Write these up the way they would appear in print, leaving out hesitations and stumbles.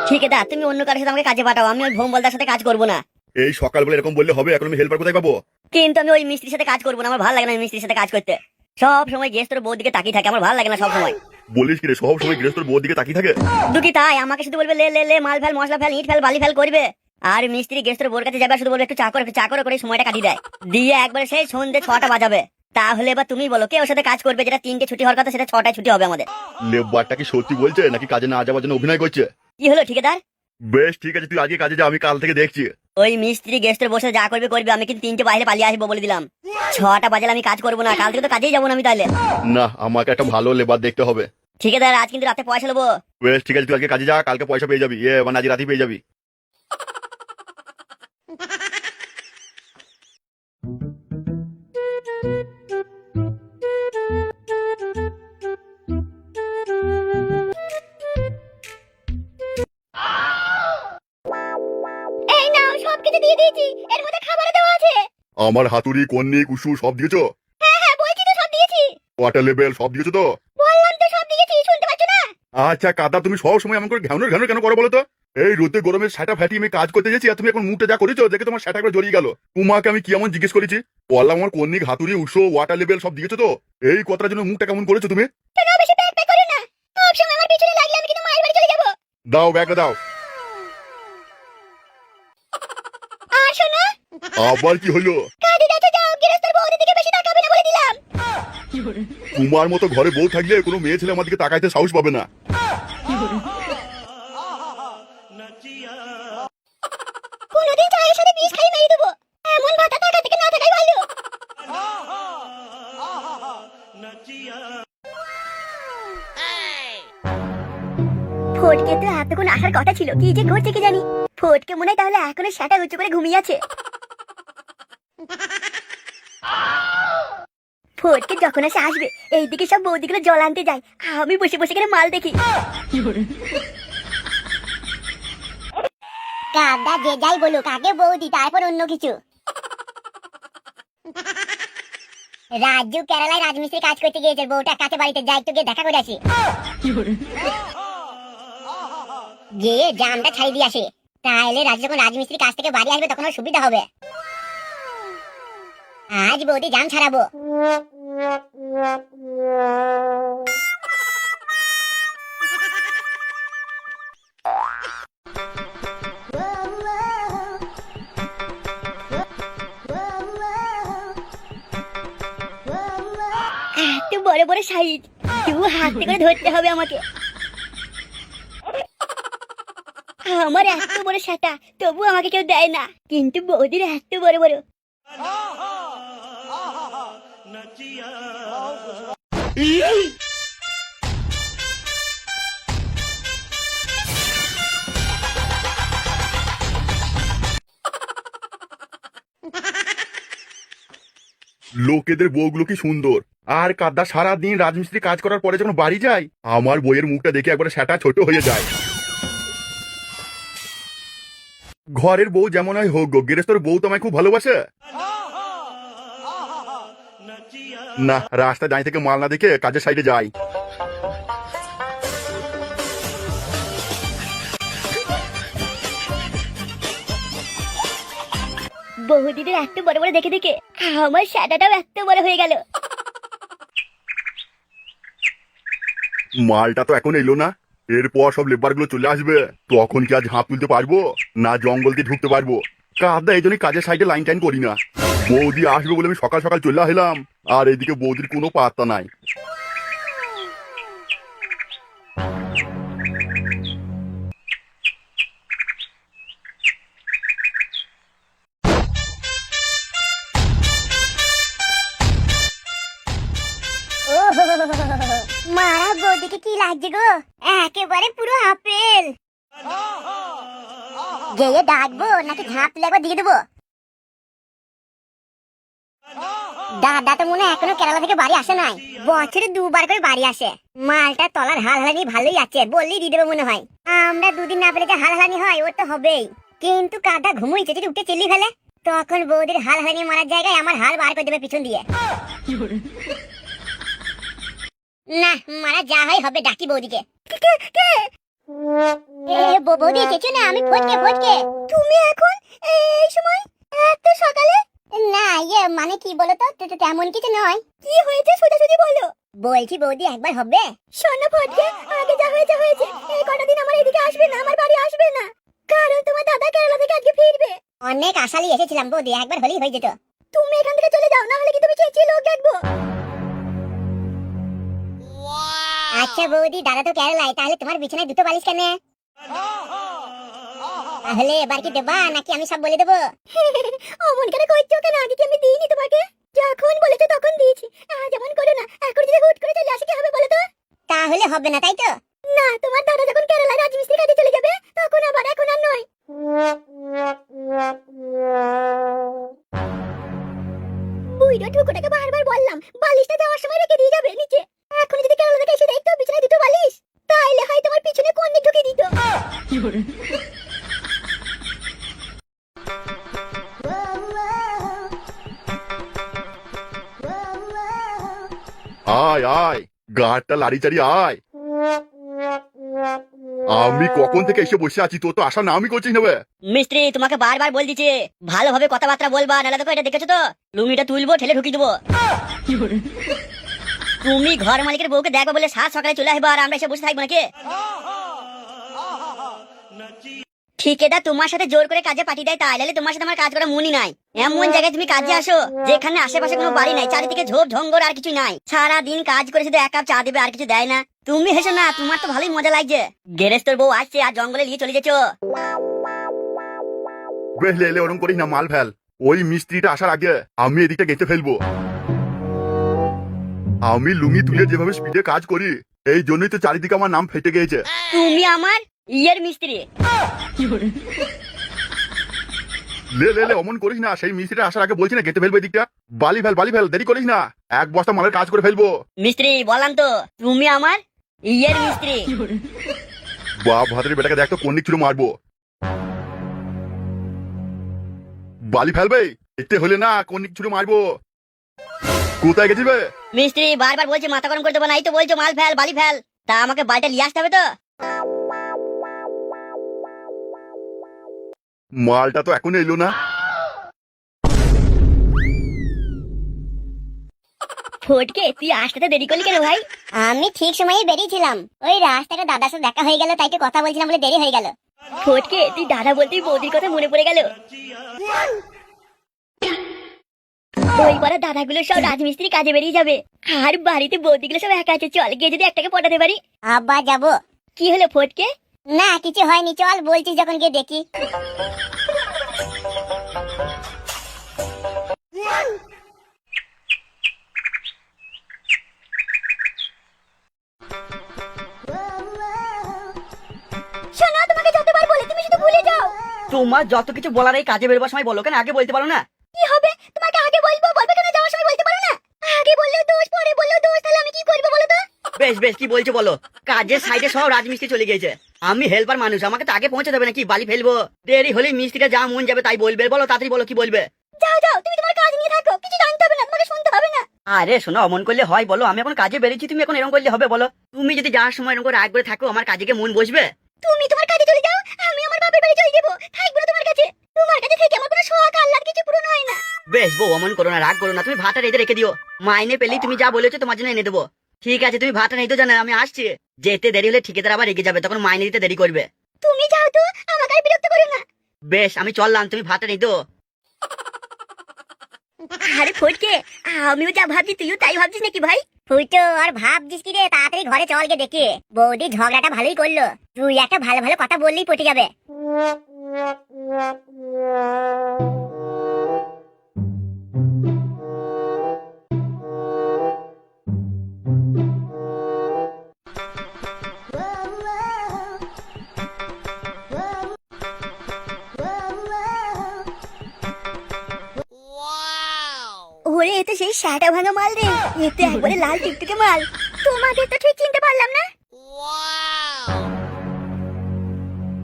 ঠিকাদার তুমি অন্য কারোর সাথে আমাকে কাজে পাঠাও, আমি ওই ভোমবলদার সাথে কাজ করবো না। এই সকালবেলা এরকম বললে হবে? এখন আমি হেল্পার কোথায় পাবো? কিন্তু আমি ওই মিস্ত্রির সাথে কাজ করবো না, আমার ভালো লাগে না ওই মিস্ত্রির সাথে কাজ করতে। সব সময় গেস্ট তোর বউর দিকে তাকিয়ে থাকে, আমার ভালো লাগে না সব সময়। বলিস কি রে, সব সময় গৃহস্থর বউর দিকে তাকিয়ে থাকে? দুকি তাই আমাকে শুধু বলবে লে লে লে মাল ফেল মশলা ফেল ইট ফেল বালি ফেল করবে। আর মিস্ত্রি গেস্টের বউর কাছে যাবে আর শুধু বলবে একটু চাকর করে সময়টা কাটিয়ে দেয়, দিয়ে একবারে সেই সন্ধ্যে 6টা বাজাবে। তাহলে এবার তুমি বলো কে ওর সাথে কাজ করবে? যেটা 3টে ছুটি হওয়ার কথা সেটা 6টায় ছুটি হবে আমাদের। লেবারটা কি সত্যি বলছে নাকি কাজে না যাওয়ার জন্য অভিনয় করছে? কি হলো ঠিকাদার? বেশ ঠিক আছে, তুই আজকে কাজে যা, আমি কাল থেকে দেখছি। ওই মিস্ত্রি গেস্টের বসে যা করবে করবে, আমি কিন্তু 3টে বাইরে পালিয়ে আসবো বলে দিলাম। 6টা বাজালে আমি কাজ করবো না, কাল থেকে তো কাজেই যাবো না আমি তাহলে। না, আমাকে একটা ভালো লেবার দেখতে হবে। ঠিকাদার আজ কিন্তু রাতে পয়সা নেবো। বেশ ঠিক আছে, তুই আজকে কাজে যা, কালকে পয়সা পেয়ে যাবি, মানে আজ রাতেই পেয়ে যাবি। এই নাও সবকিছু দিয়ে দিয়েছি, এর মধ্যে খাবারও দেওয়া আছে। আমার হাতুড়ি কন্নি কুসু সব দিয়েছো? হ্যাঁ বলছি তো সব দিয়েছি। ওয়াটার লেভেল সব দিয়েছো তো? বললাম তো সব দিয়েছি, শুনতে পাচ্ছ না? আচ্ছা কাদা, তুমি সব সময় এমন করে ঘ্যানোর ঘ্যানোর কেন করো বলো তো? এই রোদে গরমে সেটা ফাটি আমি কাজ করতে যাচ্ছি, আর তুমি এখন মুখটা যা করেছো দেখে তোমার সেটা করে জড়িয়ে গেল। তোমাকে আমি কি এমন জিজ্ঞেস করেছি? বললাম আমার কন্নি হাতুড়ি উৎস ওয়াটার লেভেল সব দিয়েছো তো? এই কথার জন্য মুখটা কেমন করেছো তুমি? কেন বেশি প্যাক প্যাক করো না, সব সময় আমার পিছনে লাগলে আমি কিন্তু মায়ের বাড়ি চলে যাব। দাও ব্যাগটা দাও। আর শোনো, আবার কি হলো? কাজে যাচ্ছে যাও, গৃহস্থর বউদের দিকে বেশি তাকাবে না বলে দিলাম। তোমার মতো ঘরে বউ থাকলে কোনো মেয়ে ছেলে আমার দিকে তাকাইতে সাহস পাবে না। কোনোদিন চায়ের সাথে বিষ খাই মেরে দেবো, এমন ভাতা থাকা থেকে না থাকাই ভালো। ফটকে তো এতক্ষণ আসার কথা ছিল, কি যে ঘটছে কি জানি। ফটকে মনে হয় তাহলে এখনো সেটা উঁচু করে ঘুমিয়ে আছে। ফটকে যখন এসে আসবে এইদিকে সব বৌদিগুলো জল আনতে যায়, আমি বসে বসে এখানে মাল দেখি। কাদা যে যাই বলুক, আগে বৌদি তারপর অন্য কিছু। রাজু কেরালায় রাজমিস্ত্রি কাজ করতে গিয়েছে, বউটা কাছে বাড়িতে যাই, একটু গিয়ে দেখা করে আসি। গিয়ে জামটা ছাড়িয়ে দিয়ে আসি, তাহলে রাজু যখন রাজমিস্ত্রি কাজ থেকে বাড়ি আসবে তখন ওর সুবিধা হবে। আজ বৌদি জাম ছাড়াবো। এত বড় বড় সাইজ, 2 হাতে করে ধরতে হবে আমাকে। আমার এত বড় সেটা তবু আমাকে কেউ দেয় না, কিন্তু বৌদির এত বড় বড়। লোকেদের বউগুলো কি সুন্দর, আর কাদা সারাদিন রাজমিস্ত্রি কাজ করার পরে যখন বাড়ি যায় আমার বইয়ের মুখটা দেখে একবারে সেটা ছোট হয়ে যায়। ঘরের বউ যেমন হয় হোক গো, গৃহস্থর বউ তো আমায় খুব ভালোবাসে। না, রাস্তা দাঁড়িয়ে থেকে মাল না দেখে কাজের সাইডে যাই। বৌদিদের এত বড় বড় দেখে দেখে আমার সেটাটাও এত বড় হয়ে গেল। মালটা তো এখন এলো না, এরপর সব লেবার গুলো চলে আসবে, তখন কি আজ হাঁপ তুলতে পারবো না জঙ্গল দিয়ে ঢুকতে পারবো? কাদা এই জন্যই কাজের সাইডে লাইন টাইন করি না। বৌদি আসবে বলে আমি সকাল সকাল চলে আসলাম, আর এইদিকে বৌদির কোনো পাত্তা নাই। মারা বৌদিকে কি লাগছে গো, একেবারে পুরো আপেল। গিয়ে ডাকবো নাকি ঝাঁপ তুলে একবার দিয়ে দেবো? দাদা তো মনে হয় এখনো কেরালা থেকে বাড়ি আসে নাই, বছরে 2বার করে বাড়ি আসে। মালটা তলার হালহালানি ভালোই আছে, বললেই দিয়ে দেবো মনে হয়। আমরা 2 দিন না পেলে যে হালহালানি হয় ওর তো হবেই, কিন্তু কাদা ঘুমোইছে যদি উঠে চেলি ফেলে, তখন বৌদির হালহালানি মারার জায়গায় আমার হাল বার করে দেবে পিছন দিয়ে। না মারা যা হয় হবে, ডাকি বৌদিকে। বৌদি এসেছো না? আমি ফটকে ফটকে। তুমি এখন এই সময় এত সকালে? না মানে কি বলো তো, তেমন কিছু নয়। কি হয়েছে সোজাসুজি বলো। বলছি বৌদি একবার হবে। শোনো ফটকে, আগে যা হয়েছে হয়েছে। এই কটা দিন আমার এদিকে আসবে না, আমার বাড়ি আসবে না, কারণ তোমার দাদা কেরালা থেকে আজকে ফিরবে। অনেক আশা নিয়ে এসেছিলাম বৌদি, একবার হলেই হয়ে যেত। তুমি এখান থেকে চলে যাও, না হলে কি তুমি চেঁচিয়ে লোক দেখবো। আচ্ছা বৌদি, দাদা তো কেরালায়, তাহলে তোমার বিছানায় দুটো বালিশ কেন? তাহলে এবার কি দেবা নাকি আমি সব বলে দেবো? অমন কেন করছো কেন? আগে কি আমি দিইনি তোমাকে? যখন বলেছো তখন দিয়েছি। যেমন করো না, এখন যদি হুট করে চলে আসে কি হবে বলো তো? তাহলে হবে না, তাই তো? না, তোমার দাদা যখন কেরালায় রাজমিস্ত্রি কাজে চলে যাবে তখন আবার, এখন আর নয়। বুইড়ো ঠুকুটাকে বারবার বললাম বালিশটা যাওয়ার সময় রেখে দিয়ে যাবে নিচে। এখন যদি কেরালা থেকে এসে দেখতো বিছানায় দুটো বালিশ, তাইলে হয় তোমার পিছনে কোন দিক ঢুকে দিত। আয় আয়, গাড়টা লাড়ি চাড়ি আয়। আমি কখন থেকে এসে বসে আছি, তোর তো আসার নামই করছিস না বে। মিস্ত্রি তোমাকে বারবার বল দিচ্ছে ভালোভাবে কথাবার্তা বলবা, নাহলে দেখো এটা দেখেছো তো লুঙ্গিটা তুলবো ঠেলে ঢুকিয়ে দেবো। তুমি ঘর মালিকের বউকে দেখবে বলে সাত সকালে চলে আসবে আর আমরা এসে বসে থাকবো নাকি? ঠিকাদার তোমার সাথে জোর করে কাজে পাঠিয়ে দেয়, তাই নাহলে তোমার সাথে আমার কাজ করার মনই নাই। এমন জায়গায় তুমি কাজে আসো যেখানে আশেপাশে কোনো বাড়ি নাই, চারিদিকে ঝোপ ঝঙ্গর আর কিছু নাই, সারা দিন কাজ করে শুধু এক কাপ চা দেবে আর কিছু দেয় না। তুমি হেসো না, তোমার তো ভালোই মজা লাগছে। গেরেস্তর বউ আসছে আর জঙ্গলে নিয়ে চলে যেছো। বেশ লে ওরকম করিস না, মাল ফেল। ওই মিস্ত্রিটা আসার আগে আমি এদিকটা গেঁথে ফেলবো। আমি লুঙ্গি তুলে যেভাবে স্পিডে কাজ করি, এই জন্যই তো চারিদিকে আমার নাম ফেটে গিয়েছে। তুমি আমার ইয়ের মিস্ত্রি। লে অমন করিস না, সেই মিস্ত্রিটা আসার আগে বলছি না গেঁথে ফেলবো এদিকটা। বালি ফেল, দেরি করিস না, এক বস্তা মালের কাজ করে ফেলবো। মিস্ত্রি বললাম তো, তুমি আমার ইয়ের মিস্ত্রি। বাপ ভাতের বেটাকে দেখ তো কোন দিক ছিল মারবো। বালি ফেলবে, এতে হলে না কোন দিক ছিল মারবো। কোথায় গেছিস বে? মিস্ত্রি বারবার বলছে মাথা গরম করে দেবো না, এই তো বলছো মাল ফেল বালি ফেল, তা আমাকে বাড়িটা নিয়ে আসতে হবে তো। মালটা তো এখনো এলো না। ফটকে তুই আসতে দেরি করলি কেন ভাই? আমি ঠিক সময়ে বেরিয়েছিলাম, ওই রাস্তাটা দাদার সাথে দেখা হয়ে গেল, তাই তো কথা বলছিলাম বলে দেরি হয়ে গেল। ফটকে তুই দাদা বলতেই বৌদির কথা মনে পড়ে গেল। ওই পাড়া দাদাগুলো সব রাজমিস্ত্রি কাজে বেরিয়ে যাবে আর বাড়িতে বৌদিগুলো সব একা আছে, চল গিয়ে যদি একটাকে পটাতে পারি। আব্বা যাবো। কি হলো ফটকে? না কিছু হয়নি, চল বলছিস যখন গিয়ে দেখি। শোনো, তোমাকে যতবার বলি তুমি শুধু ভুলে যাও। তোমার যত কিছু বলার এই কাজে বেরোবার সময় বলো, কেন আগে বলতে পারো না? কি হবে, তোমাকে আগে বলবো কেন যাওয়ার সময় বলতে পারো না? আগে বললেও দোষ, পরে বললেও দোষ, তাহলে আমি কি করবো বলো তো? বেশ কি বলছো বলো। কাজের সাইডে সব রাজমিস্ত্রি চলে গেছে, আমি হেল্পার মানুষ, আমাকে তো আগে পৌঁছে দেবে নাকি? বালি ফেলবো, দেরি হলে মিস্ত্রিটা যা মন যাবে তাই বলবে। বলো তাড়াতাড়ি বলো কি বলবে। যাও তুমি তোমার কাজ নিয়ে থাকো, কিছু জানতে হবে না, তোমাকে শুনতে হবে না। আরে শোনো, অমন করলে হয় বলো? আমি এখন কাজে বেরিয়েছি, তুমি এখন এরকম করলে হবে বলো? তুমি যদি যাওয়ার সময় এরকম করে রাগ করে থাকো, আমার কাজে মন বসবে? তুমি তোমার কাজে চলে যাও, আমি আমার বাপের বাড়ি চলে যাবো, থাকবো না তোমার কাছে। তোমার কাছে থেকে আমার কোনো শখ আহ্লাদ কিছু পূরণ হয় না। বেশ বউ, অমন করো না, রাগ করো না, তুমি ভাতটা রেখে দিও, মাইনে পেলেই তুমি যা বলেছো তোমার জন্য এনে দেবো। ঠিক আছে, তুমি ভাতটা নেই তো জানো, আমি আসছি। যেতে দেরি হলে ঠিকাদার আবার রেগে যাবে, তখন মাইনে দিতে দেরি করবে। তুমি যাও তো, আমাকে আর বিরক্ত করো না। বেশ আমি চললাম, তুমি ভাতটা নেই তো। আরে ফটকে, আমিও যা ভাবছি তুইও তাই ভাবছিস নাকি ভাই? ফুটো আর ভাবছিস কি রে? তাড়াতাড়ি ঘরে চল গে দেখি। বৌদি ঝগড়াটা ভালোই করলো, তুই একটা ভালো ভালো কথা বললেই পটে যাবে। ওরে, এ তো সেই শাটা ভাঙা মাল রে, এ তো একবারে লাল টুকটুকে মাল। তোমাকে তো ঠিক চিনতে পারলাম না।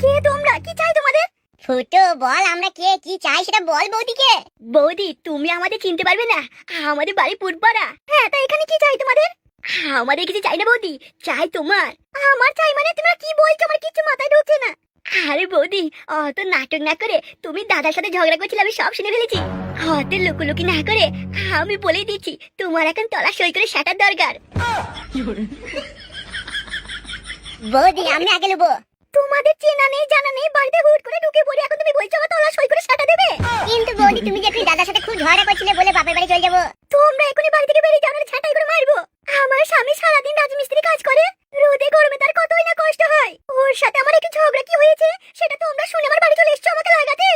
কে তোমরা? কি চাই তোমাদের? ফুটো বল, আমরা কে, কি চাই সেটা বল বৌদিকে। বৌদি তুমি আমাদের চিনতে পারবে না, আমাদের বাড়ি পুরপাড়া। হ্যাঁ, তা এখানে কি চাই তোমাদের? আমাদের কিছু চাই না বৌদি, চাই তোমার। আমার চাই মানে তোমরা কি বলছো, আমার কিছু মাথায় ঢুকছে না। আরে বৌদি, অত নাটক না করে তুমি দাদার সাথে ঝগড়া করছিলে আমি সব শুনে ফেলেছি। অত লুকুলুকি না করে আমি বলেই দিচ্ছি, তোমার এখন তলা সই করে সেটার দরকার। বৌদি আমি আগে নেবো। তোমাদের চেনা নেই জানা নেই, বাড়িতে হুট করে ঢুকে পড়ে এখন তুমি বলছো আমার তলা সই করে সেটা দেবে। কিন্তু বৌদি তুমি যে তুই দাদার সাথে খুব ঝগড়া করছিলে বলে বাপের বাড়ি চলে যাবো। তোমরা এখনই বাড়ি থেকে বেরিয়ে যাও, নাহলে ছাঁটাই করে মারবো। আমার স্বামী সারাদিন রাজমিস্ত্রি কাজ করে, রোদে গরমে তার কতই না কষ্ট হয়। ওর সাথে আমার একটু ঝগড়া কি হয়েছে সেটা তোমরা শুনে আমার বাড়ি চলে এসছো আমাকে লাগাতে।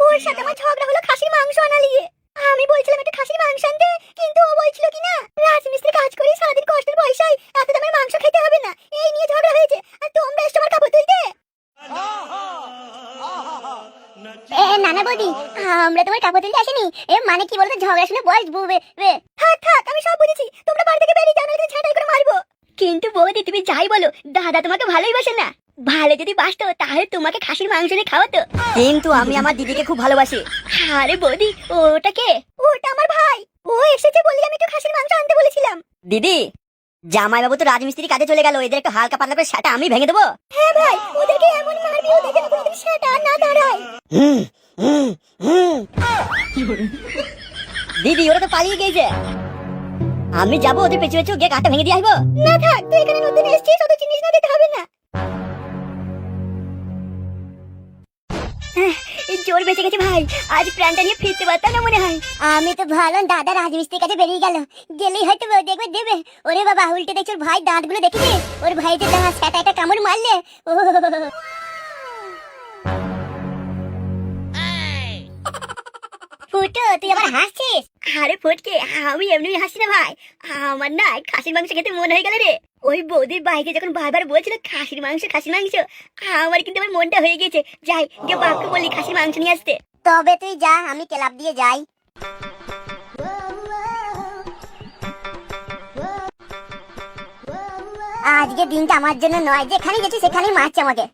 ওর সাথে আমার ঝগড়া হলো খাসির মাংস আনা নিয়ে। আমি বলছিলাম একটু খাসির মাংস আনতে, কিন্তু ও বলছিল কি না রাজমিস্ত্রি কাজ করি সারাদিন কষ্টের পয়সায় এত দামের মাংস খেতে হবে না, এই নিয়ে ঝগড়া হয়েছে। আর তোমরা এসছো আমার কাপড় তুলতে। না না বৌদি, আমরা তোমার কাপড় তুলতে আসিনি। মানে কি বলতো, ঝগড়া শুনে বয়স বুবে। থাক থাক, আমি সব বুঝেছি, তোমরা বাড়ি থেকে বেরিয়ে যাও, নাহলে ছাঁটাই করে মারবো। কিন্তু বৌদি তুমি যাই বলো, দাদা তোমাকে ভালোই বাসে না। ভালো যদি বাসতো তাহলে তোমাকে খাসির মাংস দিয়ে খাওয়াতো। কিন্তু আমি আমার দিদিকে খুব ভালোবাসি। আরে বৌদি, ওটা কে? ওটা আমার ভাই, ও এসেছে বলি আমি একটু খাসির মাংস আনতে বলেছিলাম। দিদি, জামাই বাবু তো রাজমিস্ত্রি কাজে চলে গেল, এদের একটু হালকা পাতলা করে সেটা আমি ভেঙে দেবো। হ্যাঁ ভাই, ওদেরকে এমন মারবি ওদের যেন কোনোদিন সেটা না দাঁড়ায়। দিদি ওরা তো পালিয়ে গেছে, আমি যাবো ওদের পেছু পেছু গিয়ে গাঁটটা ভেঙে দিয়ে আসবো। না থাক, তুই এখানে নতুন এসেছিস, অত জিনিস না দিতে হবে না। জোর বেঁচে গেছে ভাই, আজ প্ল্যানটা নিয়ে ফিরতে পারতাম না মনে হয়। আমি তো ভালো দাদা রাজমিস্ত্রির কাছে বেরিয়ে গেল, গেলেই হয়তো দেখবে দেবে। ওরে বাবা, উল্টে দেখছি ওর ভাই দাঁতগুলো দেখেছে। ওর ভাই যে দাঁত সেটা একটা কামড় মারলে। ও ফুটো, তুই আবার হাসছিস? আরে ফটকে, আমি এমনি হাসি না ভাই, আমার না খাসির মাংস খেতে মন হয়ে গেল রে। ওই বৌদির বাইকে যখন বারবার বলছিল খাসির মাংস খাসির মাংস, আমার কিন্তু আমার মনটা হয়ে গেছে। যাই গিয়ে বাপকে বলি খাসির মাংস নিয়ে আসতে। তবে তুই যা, আমি ক্লাব দিয়ে যাই। আজকে দিনটা আমার জন্য নয়, যেখানে গেছি সেখানেই মারছে আমাকে।